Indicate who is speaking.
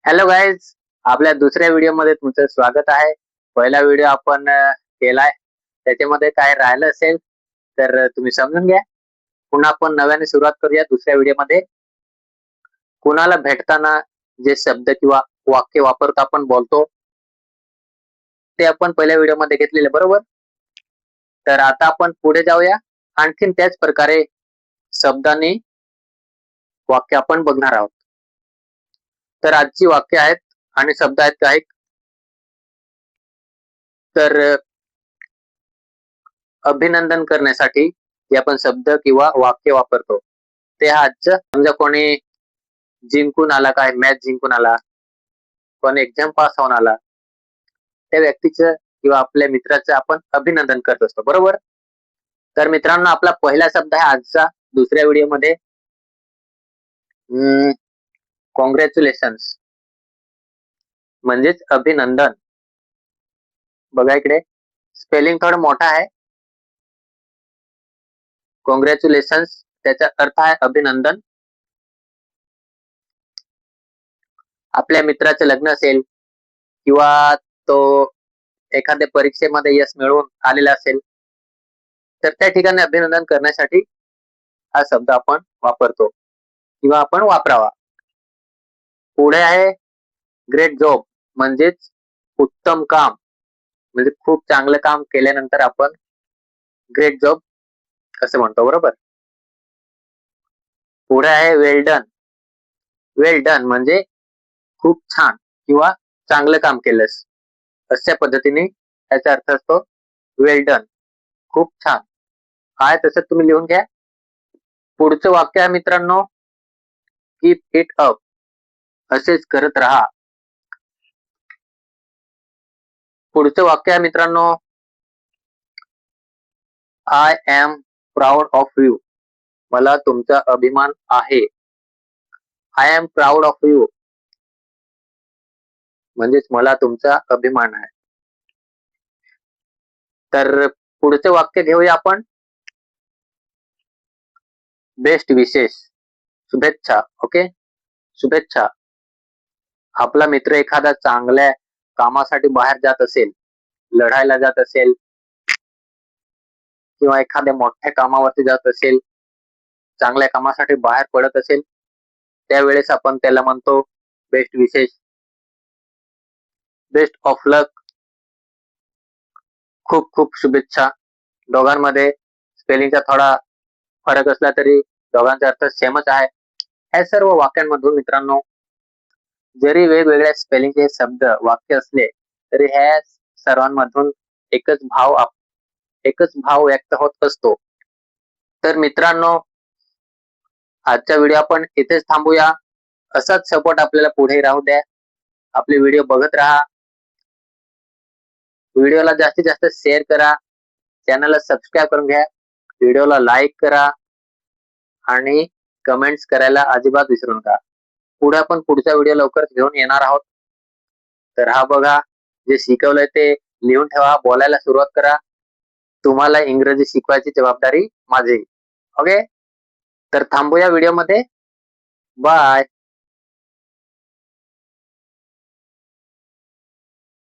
Speaker 1: Hello guys, आपल्या दुसऱ्या व्हिडिओमध्ये तुमचं स्वागत आहे. पहिला व्हिडिओ आपण केलाय, त्याच्यामध्ये काय राहिलं असेल तर तुम्ही समजून घ्या. पुन्हा आपण नव्याने सुरुवात करूया दुसऱ्या व्हिडिओमध्ये. कुणाला भेटताना जे शब्द किंवा वाक्य वापरतो आपण बोलतो, ते आपण पहिल्या व्हिडिओमध्ये घेतलेले बरोबर. तर आता आपण पुढे जाऊया. आणखीन त्याच प्रकारे शब्दांनी वाक्य आपण बघणार आहोत. तर आजची वाक्य आहेत आणि शब्द आहेत काही. तर अभिनंदन करण्यासाठी जे आपण शब्द किंवा वाक्य वापरतो, ते आजचं समजा कोणी जिंकून आला, काय मॅच जिंकून आला, कोणी एक्झाम पास होऊन आला, त्या व्यक्तीचं किंवा आपल्या मित्राचं आपण अभिनंदन करत असतो बरोबर. तर मित्रांनो, आपला पहिला शब्द आहे आजचा दुसऱ्या व्हिडिओमध्ये कॉंग्रॅच्युलेशन्स म्हणजेच अभिनंदन. बघा इकडे स्पेलिंग थोडा मोठा आहे. कॉंग्रॅच्युलेशन्स त्याचा अर्थ आहे अभिनंदन. आपल्या मित्राचं लग्न असेल किंवा तो एखाद्या परीक्षेमध्ये यश मिळवून आलेला असेल, तर त्या ठिकाणी अभिनंदन करण्यासाठी हा शब्द आपण वापरतो किंवा आपण वापरावा. पुढे आहे ग्रेट जॉब म्हणजेच उत्तम काम, म्हणजे खूप चांगलं काम केल्यानंतर आपण ग्रेट जॉब असं म्हणतो बरोबर. पुढे आहे वेल डन. वेल डन म्हणजे खूप छान किंवा चांगलं काम केलंस, अशा पद्धतीने त्याचा अर्थ असतो वेल डन, खूप छान. आहे तसं तुम्ही लिहून घ्या. पुढचं वाक्य आहे मित्रांनो, कीप इट अप, असेच करत राहा. पुढचं वाक्य आहे मित्रांनो, I am proud of you, मला तुमचा अभिमान आहे. I am proud of you म्हणजेच मला तुमचा अभिमान आहे. तर पुढचे वाक्य घेऊया आपण, बेस्ट विशेष, शुभेच्छा. ओके, शुभेच्छा. आपला मित्र एखादा चांगल्या कामासाठी बाहेर जात असेल, लढायला जात असेल किंवा एखाद्या मोठ्या कामावरती जात असेल, चांगल्या कामासाठी बाहेर पडत असेल, त्यावेळेस आपण त्याला म्हणतो बेस्ट विशेष, बेस्ट ऑफ लक, खूप खूप शुभेच्छा. दोघांमध्ये स्पेलिंगचा थोडा फरक असला तरी दोघांचा अर्थ सेमच आहे. या सर्व वाक्यांमधून मित्रांनो, जरी वेगवेगळ्या स्पेलिंगचे शब्द वाक्य असले तरी ह्या सर्वांमधून एकच भाव व्यक्त होत असतो. तर मित्रांनो, आजचा व्हिडिओ आपण इथेच थांबूया. असाच सपोर्ट आपल्याला पुढे राहू द्या. आपले व्हिडिओ बघत राहा. व्हिडिओला जास्तीत जास्त शेअर करा, चॅनलला सबस्क्राईब करून घ्या, व्हिडिओला लाईक करा आणि कमेंट्स करायला अजिबात विसरू नका. पुढे आपण पुढचा व्हिडिओ लवकरच घेऊन येणार आहोत. तर हा बघा, जे शिकवलंय ते लिहून ठेवा, बोलायला सुरुवात करा. तुम्हाला इंग्रजी शिकवायची जबाबदारी माझी. ओके, तर थांबूया व्हिडिओमध्ये. बाय.